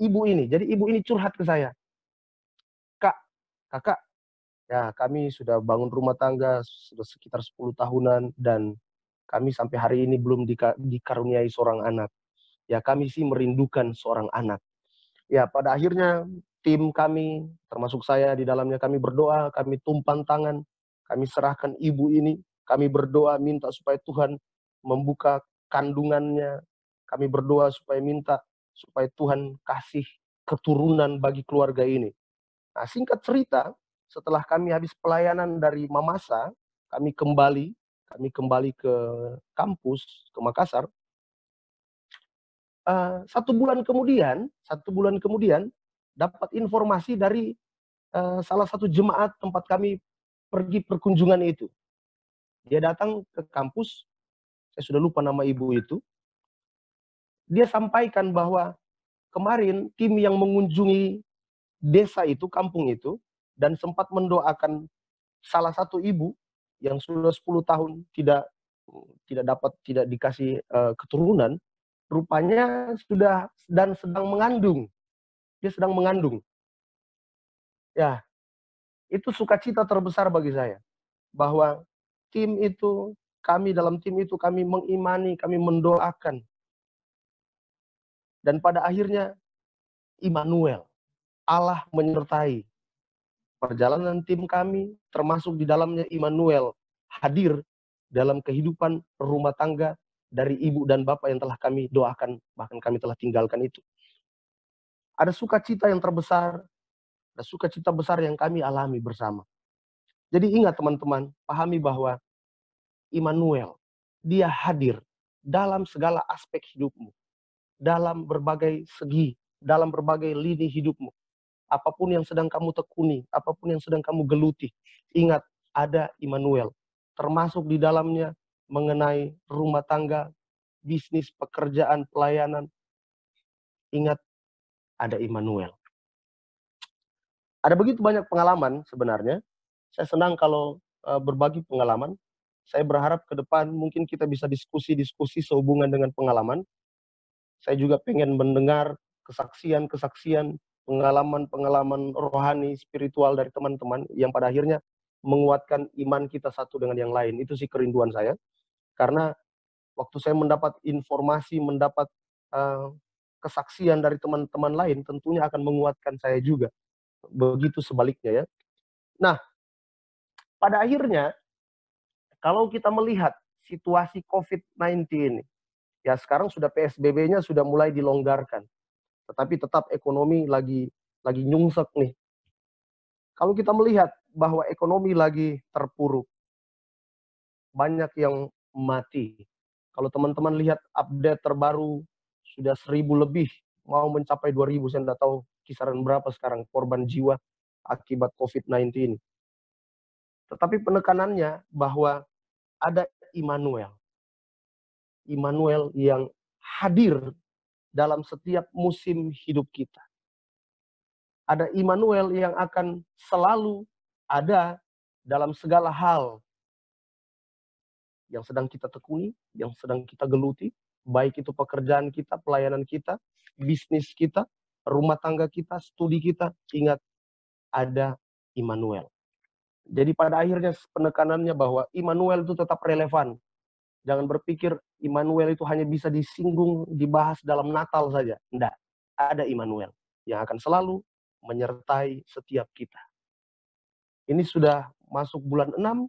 ibu ini. Jadi ibu ini curhat ke saya. Kakak, ya kami sudah bangun rumah tangga sudah sekitar 10 tahunan dan kami sampai hari ini belum dikaruniai seorang anak. Ya kami sih merindukan seorang anak. Ya pada akhirnya tim kami, termasuk saya di dalamnya, kami berdoa, kami tumpang tangan, kami serahkan ibu ini, kami berdoa minta supaya Tuhan membuka kandungannya, kami berdoa supaya Tuhan kasih keturunan bagi keluarga ini. Nah, singkat cerita, setelah kami habis pelayanan dari Mamasa, kami kembali ke kampus, ke Makassar. 1 bulan kemudian dapat informasi dari salah satu jemaat tempat kami pergi perkunjungan itu. Dia datang ke kampus, saya sudah lupa nama ibu itu. Dia sampaikan bahwa kemarin tim yang mengunjungi desa itu, kampung itu, dan sempat mendoakan salah satu ibu yang sudah 10 tahun tidak dikasih keturunan, rupanya sudah dan sedang mengandung. Dia sedang mengandung. Ya, itu sukacita terbesar bagi saya. Bahwa dalam tim itu kami mengimani, kami mendoakan. Dan pada akhirnya, Immanuel, Allah menyertai perjalanan tim kami, termasuk di dalamnya Immanuel hadir dalam kehidupan rumah tangga dari ibu dan bapak yang telah kami doakan, bahkan kami telah tinggalkan itu. Ada sukacita yang terbesar, ada sukacita besar yang kami alami bersama. Jadi ingat teman-teman, pahami bahwa Immanuel, dia hadir dalam segala aspek hidupmu, dalam berbagai segi, dalam berbagai lini hidupmu. Apapun yang sedang kamu tekuni, apapun yang sedang kamu geluti, ingat ada Immanuel. Termasuk di dalamnya mengenai rumah tangga, bisnis, pekerjaan, pelayanan. Ingat ada Immanuel. Ada begitu banyak pengalaman sebenarnya. Saya senang kalau berbagi pengalaman. Saya berharap ke depan mungkin kita bisa diskusi-diskusi sehubungan dengan pengalaman. Saya juga pengen mendengar kesaksian-kesaksian, pengalaman-pengalaman rohani, spiritual dari teman-teman yang pada akhirnya menguatkan iman kita satu dengan yang lain. Itu sih kerinduan saya. Karena waktu saya mendapat informasi, mendapat kesaksian dari teman-teman lain, tentunya akan menguatkan saya juga. Begitu sebaliknya ya. Nah, pada akhirnya, kalau kita melihat situasi COVID-19 ini, ya sekarang sudah PSBB-nya sudah mulai dilonggarkan. Tetapi tetap ekonomi lagi nyungsek nih. Kalau kita melihat bahwa ekonomi lagi terpuruk, banyak yang mati. Kalau teman-teman lihat update terbaru, sudah 1.000 lebih, mau mencapai 2.000, saya tidak tahu kisaran berapa sekarang korban jiwa akibat COVID-19 ini. Tetapi penekanannya bahwa ada Immanuel. Immanuel yang hadir dalam setiap musim hidup kita. Ada Immanuel yang akan selalu ada dalam segala hal yang sedang kita tekuni, yang sedang kita geluti, baik itu pekerjaan kita, pelayanan kita, bisnis kita, rumah tangga kita, studi kita, ingat ada Immanuel. Jadi pada akhirnya penekanannya bahwa Immanuel itu tetap relevan. Jangan berpikir Immanuel itu hanya bisa disinggung, dibahas dalam Natal saja. Tidak, ada Immanuel yang akan selalu menyertai setiap kita. Ini sudah masuk bulan 6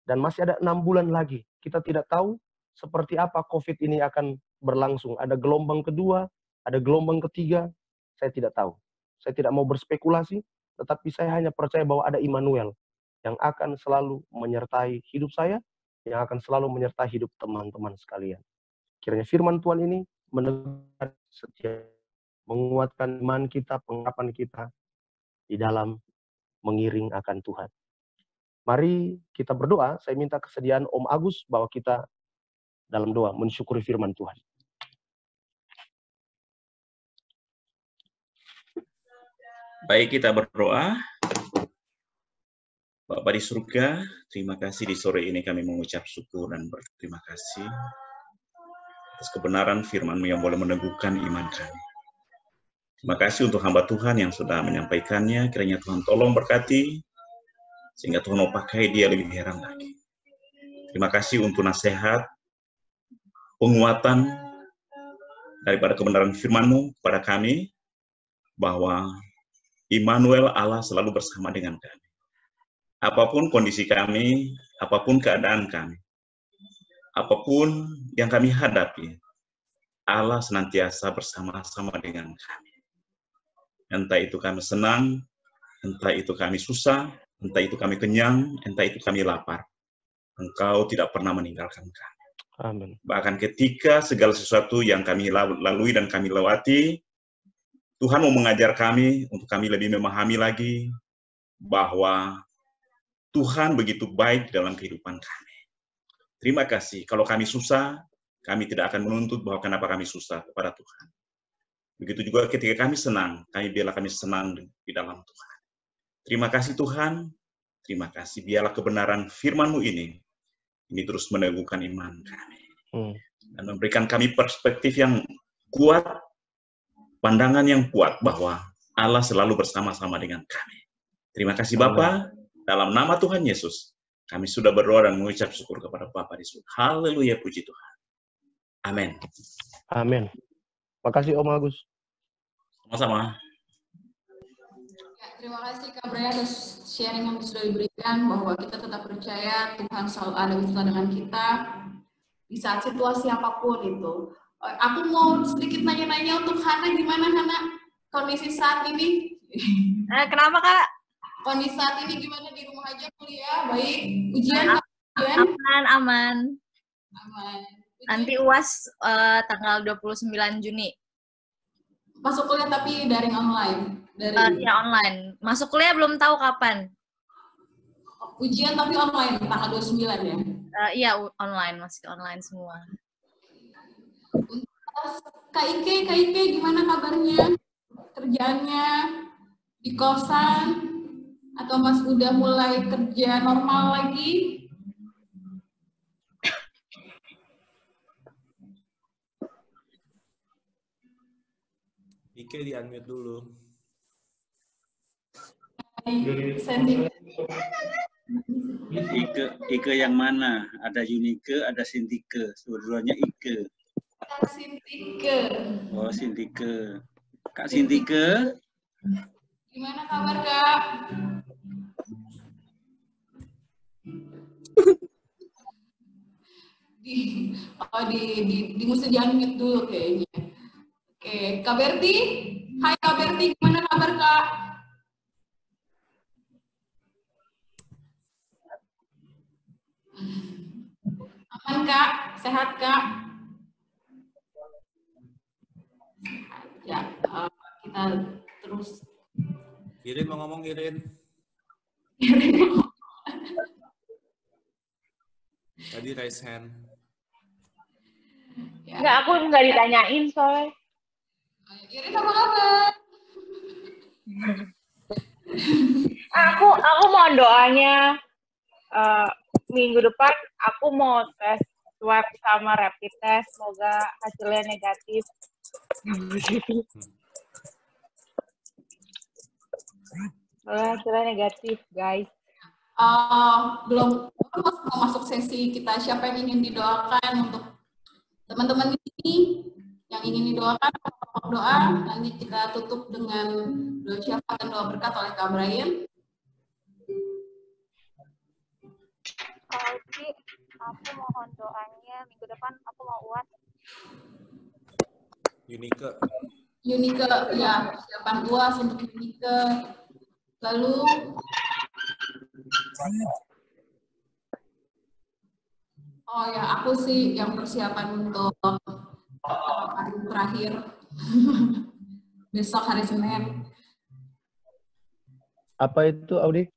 dan masih ada 6 bulan lagi. Kita tidak tahu seperti apa COVID ini akan berlangsung. Ada gelombang kedua, ada gelombang ketiga, saya tidak tahu. Saya tidak mau berspekulasi, tetapi saya hanya percaya bahwa ada Immanuel yang akan selalu menyertai hidup saya, yang akan selalu menyertai hidup teman-teman sekalian. Kiranya firman Tuhan ini meneguhkan setiap, menguatkan iman kita, pengharapan kita di dalam mengiring akan Tuhan. Mari kita berdoa. Saya minta kesediaan Om Agus bahwa kita dalam doa mensyukuri firman Tuhan. Baik, kita berdoa. Bapa di surga, terima kasih di sore ini kami mengucap syukur dan berterima kasih atas kebenaran firman-Mu yang boleh meneguhkan iman kami. Terima kasih untuk hamba Tuhan yang sudah menyampaikannya. Kiranya Tuhan tolong berkati, sehingga Tuhan mau pakai dia lebih heran lagi. Terima kasih untuk nasihat, penguatan daripada kebenaran firman-Mu kepada kami, bahwa Immanuel, Allah selalu bersama dengan kami. Apapun kondisi kami, apapun keadaan kami, apapun yang kami hadapi, Allah senantiasa bersama-sama dengan kami. Entah itu kami senang, entah itu kami susah, entah itu kami kenyang, entah itu kami lapar. Engkau tidak pernah meninggalkan kami. Amin. Bahkan ketika segala sesuatu yang kami lalui dan kami lewati, Tuhan mau mengajar kami untuk kami lebih memahami lagi bahwa Tuhan begitu baik dalam kehidupan kami. Terima kasih. Kalau kami susah, kami tidak akan menuntut bahwa kenapa kami susah kepada Tuhan. Begitu juga ketika kami senang, kami biarlah kami senang di dalam Tuhan. Terima kasih Tuhan. Terima kasih. Biarlah kebenaran firman-Mu ini terus meneguhkan iman kami. Dan memberikan kami perspektif yang kuat, pandangan yang kuat bahwa Allah selalu bersama-sama dengan kami. Terima kasih Bapa, dalam nama Tuhan Yesus, kami sudah berdoa dan mengucap syukur kepada Bapa di surga. Haleluya, puji Tuhan. Amin. Amin. Makasih Om Agus. Sama-sama. Ya, terima kasih Kak Bray atas sharing yang sudah diberikan, bahwa kita tetap percaya Tuhan selalu ada bersama dengan kita di saat situasi apapun itu. Aku mau sedikit nanya-nanya untuk Hana, gimana Hana kondisi saat ini? Kenapa Kak? Kondisi saat ini gimana, di rumah aja kuliah? Baik? Ujian? Aman. Nanti UAS tanggal 29 Juni. Masuk kuliah tapi daring online? Ya online. Masuk kuliah belum tahu kapan. Ujian tapi online, tanggal 29 ya? Iya, online, masih online semua. Kak Ike gimana kabarnya? Kerjaannya di kosan? Atau Mas udah mulai kerja normal lagi? Ike di-unmute dulu. Ike yang mana? Ada Yunike, ada Sintike. Dua-duanya Ike. Sintike. Oh, Sintike. Kak Sintike. Gimana kabar, Kak? mesti di-unmute dulu kayaknya. Oke, Kak Berti. Hai Kak Berti, gimana kabar, Kak? Aman, Kak? Sehat, Kak? Ya, kita terus. Irin mau ngomong, Irin. Tadi raise hand. Ya. Enggak, aku nggak ditanyain soalnya. Irin apa kabar? Aku mau doanya minggu depan aku mau tes swab sama rapid test, semoga hasilnya negatif. Hasilnya negatif, guys. Belum mau masuk sesi kita. Siapa yang ingin didoakan untuk teman-teman ini yang ingin didoakan, doa. Nanti kita tutup dengan doa syafaat dan doa berkat oleh Kak Brian. Kak Uci, aku mohon doanya minggu depan aku mau UAS. Yunike, ya, persiapan UAS untuk Yunike. Lalu oh ya, aku sih yang persiapan untuk hari terakhir besok hari Senin. Apa itu, Audi?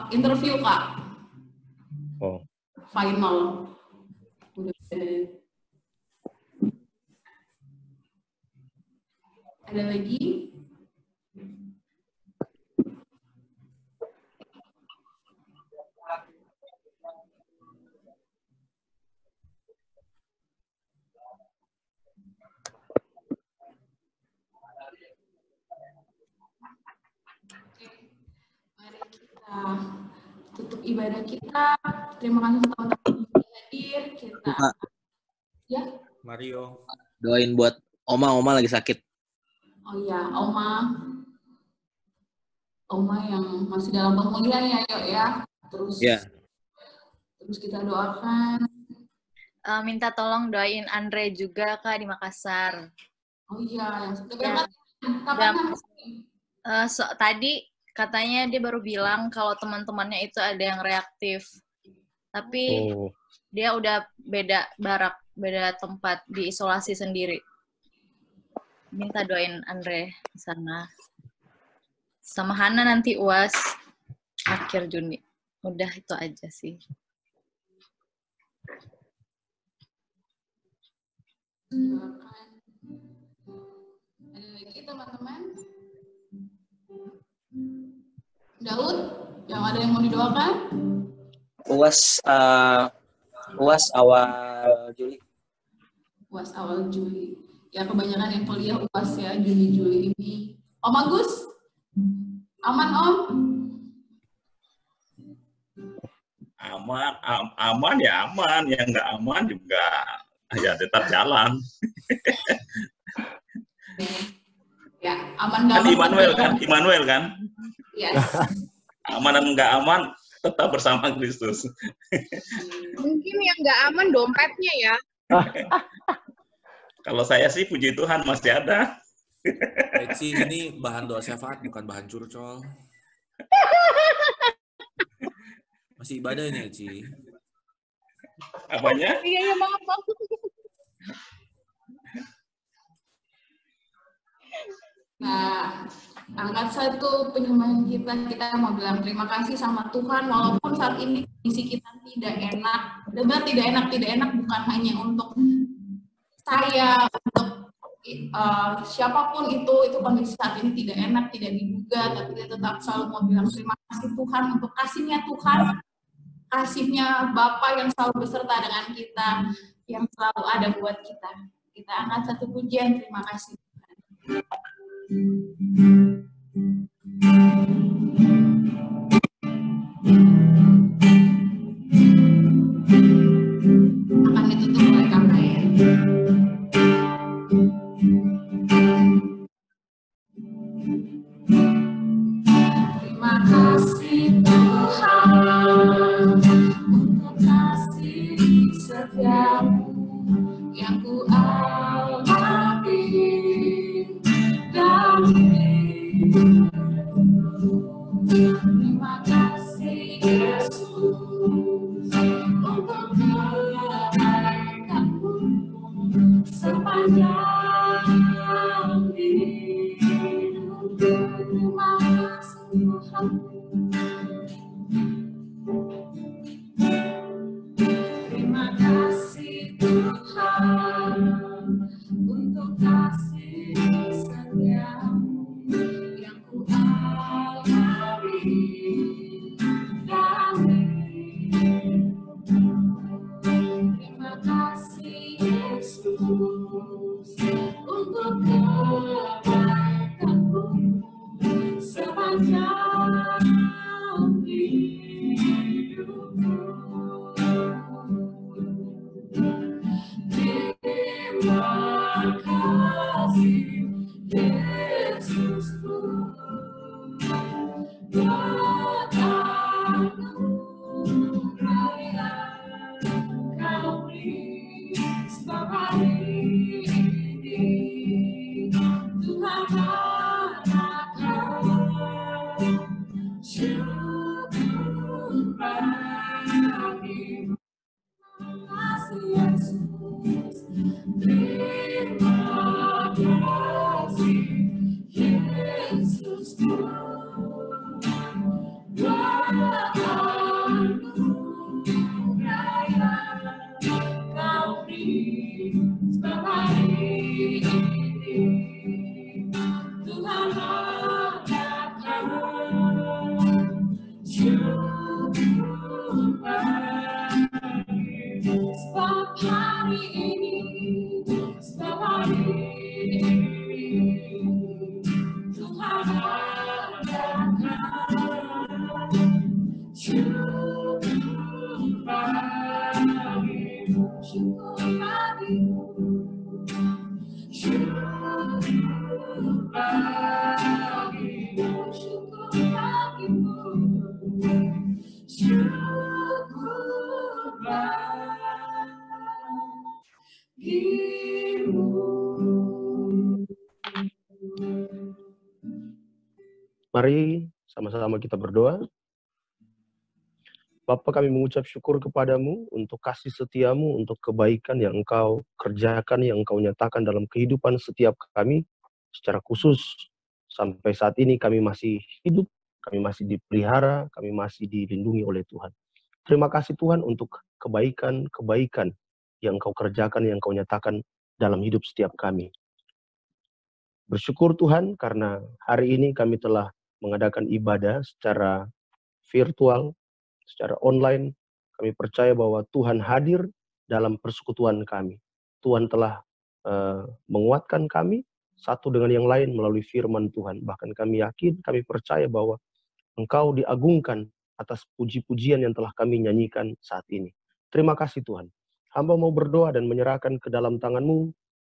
Interview, Kak. Oh. Final. Ada lagi? Mari kita tutup ibadah kita. Terima kasih teman-teman yang hadir. Kita ya. Mario. Doain buat Oma lagi sakit. Oh iya, Oma yang masih dalam pemulihan ya, Yuk ya. Terus kita doakan. Minta tolong doain Andre juga, Kak, di Makassar. Oh iya, yang sudah berangkat. Kapan? Tadi katanya dia baru bilang kalau teman-temannya itu ada yang reaktif. Tapi dia udah beda barak, beda tempat, diisolasi sendiri. Minta doain Andre di sana. Sama Hana nanti UAS akhir Juni. Udah itu aja sih. Ada lagi teman-teman? Daud, yang ada yang mau didoakan? UAS awal Juli. UAS awal Juli. Ya kebanyakan yang kuliah UAS ya Juni-Juli ini. Om Agus? Aman, Om? Aman ya aman, yang nggak aman juga ya tetap jalan. Ya, aman nggak aman. Immanuel kan? Yes. Aman dan nggak aman tetap bersama Kristus. Mungkin yang nggak aman dompetnya ya. Kalau saya sih puji Tuhan masih ada. Eci, ini bahan doa syafaat bukan bahan curcol. Masih ibadah ini, Eci. Apanya? Iya, maaf. Nah, angkat satu penyembahan kita mau bilang terima kasih sama Tuhan walaupun saat ini kondisi kita tidak enak. Benar tidak enak bukan hanya untuk saya, untuk siapapun itu kondisi saat ini tidak enak, tidak diduga, tapi kita tetap selalu mau bilang terima kasih Tuhan untuk kasihnya Tuhan, kasihnya Bapa yang selalu beserta dengan kita, yang selalu ada buat kita. Kita angkat satu pujian, terima kasih Tuhan. Akan ditutup oleh KKN. Terima kasih Tuhan untuk kasih setiamu yang ku alami dan terima kasih Yesus untuk kebaikan-Mu sepanjang hidup. Terima kasih Tuhan. Terima kasih Tuhan untuk kasih setiamu yang ku alami dan terima kasih Yesus untuk kebaikan-Mu sepanjang hidupku. Terima kasih Yesusku, buat anugerah sebab hari ini Tuhan mengatakan syukur bagimu. Kasih Yesus, terima kasih Yesusku, buat anugerah yang Kau beri, sebab hari ini Tuhan mengatakan syukur bagimu. Sebab hari ini, sebab hari ini Tuhan mengatakan syukur bagimu, syukur bagimu, syukur bagimu, syukur bagimu, syukur bagimu. Mari sama-sama kita berdoa. Bapa, kami mengucap syukur kepadamu untuk kasih setiamu, untuk kebaikan yang Engkau kerjakan, yang Engkau nyatakan dalam kehidupan setiap kami. Secara khusus, sampai saat ini kami masih hidup, kami masih dipelihara, kami masih dilindungi oleh Tuhan. Terima kasih Tuhan untuk kebaikan-kebaikan yang Engkau kerjakan, yang Engkau nyatakan dalam hidup setiap kami. Bersyukur Tuhan karena hari ini kami telah mengadakan ibadah secara virtual, secara online. Kami percaya bahwa Tuhan hadir dalam persekutuan kami. Tuhan telah menguatkan kami satu dengan yang lain melalui firman Tuhan. Bahkan kami yakin, kami percaya bahwa Engkau diagungkan atas puji-pujian yang telah kami nyanyikan saat ini. Terima kasih Tuhan. Hamba mau berdoa dan menyerahkan ke dalam tangan-Mu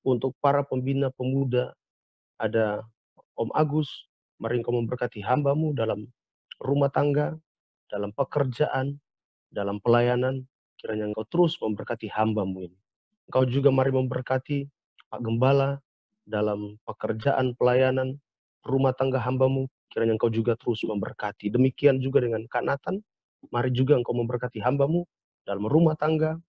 untuk para pembina pemuda. Ada Om Agus, mari Engkau memberkati hamba-Mu dalam rumah tangga, dalam pekerjaan, dalam pelayanan. Kiranya Engkau terus memberkati hamba-Mu ini. Engkau juga mari memberkati Pak Gembala dalam pekerjaan pelayanan, rumah tangga hamba-Mu. Kiranya Engkau juga terus memberkati. Demikian juga dengan Kak Nathan, mari juga Engkau memberkati hamba-Mu dalam rumah tangga,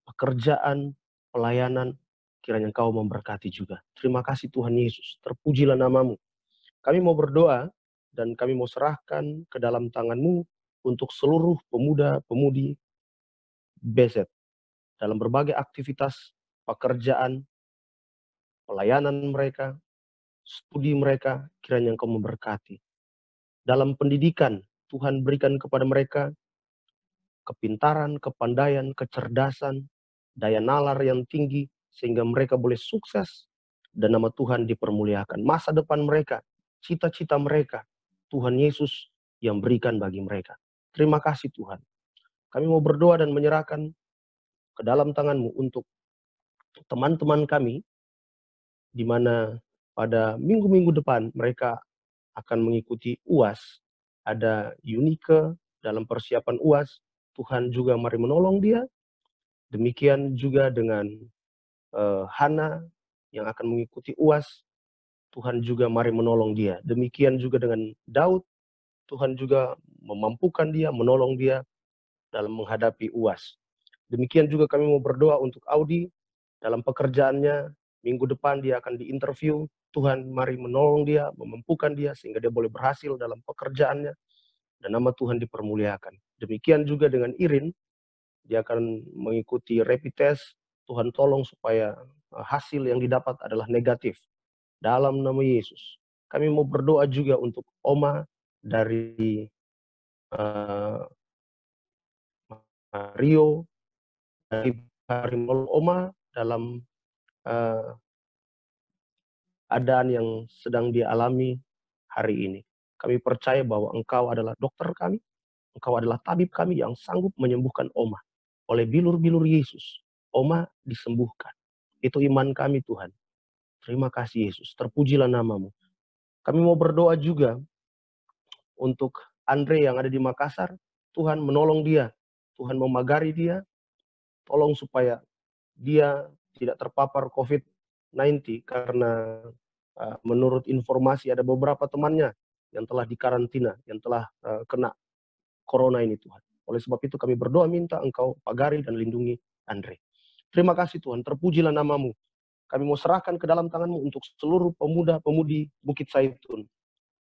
pekerjaan, pelayanan. Kiranya Engkau memberkati juga. Terima kasih Tuhan Yesus. Terpujilah nama-Mu. Kami mau berdoa dan kami mau serahkan ke dalam tangan-Mu untuk seluruh pemuda-pemudi BZ dalam berbagai aktivitas pekerjaan, pelayanan mereka, studi mereka. Kiranya Engkau memberkati. Dalam pendidikan, Tuhan berikan kepada mereka kepintaran, kepandaian, kecerdasan, daya nalar yang tinggi, sehingga mereka boleh sukses dan nama Tuhan dipermuliakan. Masa depan mereka, cita-cita mereka, Tuhan Yesus yang berikan bagi mereka. Terima kasih Tuhan. Kami mau berdoa dan menyerahkan ke dalam tangan-Mu untuk teman-teman kami, di mana pada minggu-minggu depan mereka akan mengikuti UAS. Ada Yunike dalam persiapan UAS. Tuhan juga mari menolong dia. Demikian juga dengan Hana yang akan mengikuti UAS, Tuhan juga mari menolong dia. Demikian juga dengan Daud, Tuhan juga memampukan dia, menolong dia dalam menghadapi UAS. Demikian juga kami mau berdoa untuk Audi dalam pekerjaannya. Minggu depan dia akan diinterview. Tuhan mari menolong dia, memampukan dia sehingga dia boleh berhasil dalam pekerjaannya dan nama Tuhan dipermuliakan. Demikian juga dengan Irin, dia akan mengikuti rapid test. Tuhan tolong supaya hasil yang didapat adalah negatif. Dalam nama Yesus. Kami mau berdoa juga untuk Oma dari Rio, dari Harimau Oma dalam keadaan yang sedang dialami hari ini. Kami percaya bahwa Engkau adalah dokter kami, Engkau adalah tabib kami yang sanggup menyembuhkan Oma. Oleh bilur-bilur Yesus, Oma disembuhkan. Itu iman kami Tuhan. Terima kasih Yesus, terpujilah nama-Mu. Kami mau berdoa juga untuk Andre yang ada di Makassar. Tuhan menolong dia, Tuhan memagari dia. Tolong supaya dia tidak terpapar COVID-19 karena menurut informasi ada beberapa temannya yang telah dikarantina, yang telah kena corona ini Tuhan. Oleh sebab itu kami berdoa minta Engkau pagari dan lindungi Andre. Terima kasih Tuhan, terpujilah namamu. Kami mau serahkan ke dalam tangan-Mu untuk seluruh pemuda-pemudi Bukit Zaitun.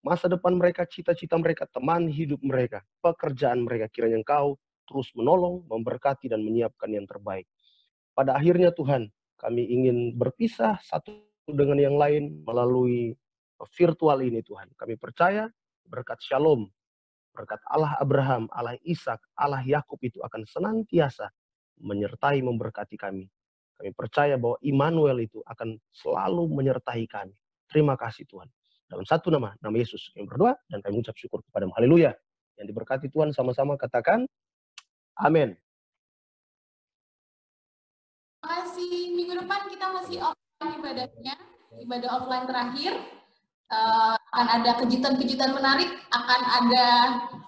Masa depan mereka, cita-cita mereka, teman hidup mereka, pekerjaan mereka, kiranya Engkau terus menolong, memberkati, dan menyiapkan yang terbaik. Pada akhirnya Tuhan, kami ingin berpisah satu dengan yang lain melalui virtual ini Tuhan. Kami percaya berkat Shalom, berkat Allah Abraham, Allah Ishak, Allah Yakub itu akan senantiasa menyertai memberkati kami. Kami percaya bahwa Immanuel itu akan selalu menyertai kami. Terima kasih Tuhan. Dalam satu nama Yesus kami berdoa dan kami mengucap syukur kepadamu. Haleluya. Yang diberkati Tuhan sama-sama katakan amin. Terima kasih. Minggu depan kita masih offline ibadahnya, ibadah offline terakhir. Akan ada kejutan-kejutan menarik, akan ada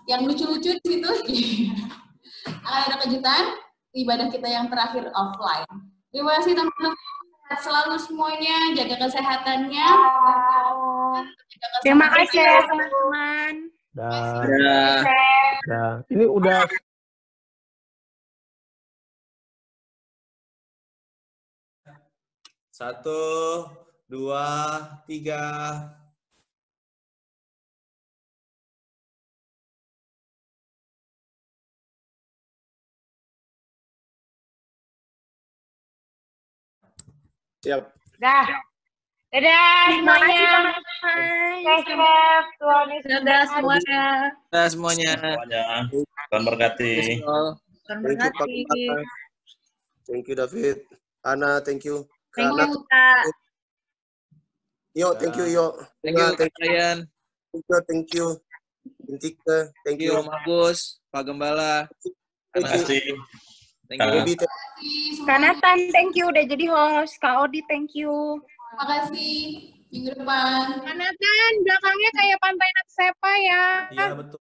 yang lucu-lucu di situ. Akan ada kejutan ibadah kita yang terakhir offline. Terima kasih teman-teman. Sehat selalu semuanya, jaga kesehatannya. Terima kasih ya teman-teman. Ini udah Satu, dua, tiga. Siap. Dah. Dadah semuanya. Stay safe. Tuhan Yesus Dadah semuanya. Dadah semuanya. Tuhan berkati. Tuhan berkati. Thank you David. Ana, thank you. Thank you Kak. Yo, thank you Yo. Thank you Ryan. Thank you. Intika, thank you. Om Agus, Pak Gembala. Terima kasih. Thank you. Kak Nathan, thank you udah jadi host. Kak Odi, thank you. Terima kasih. Minggu depan. Kak Nathan, belakangnya kayak Pantai Natsepa ya. Iya betul.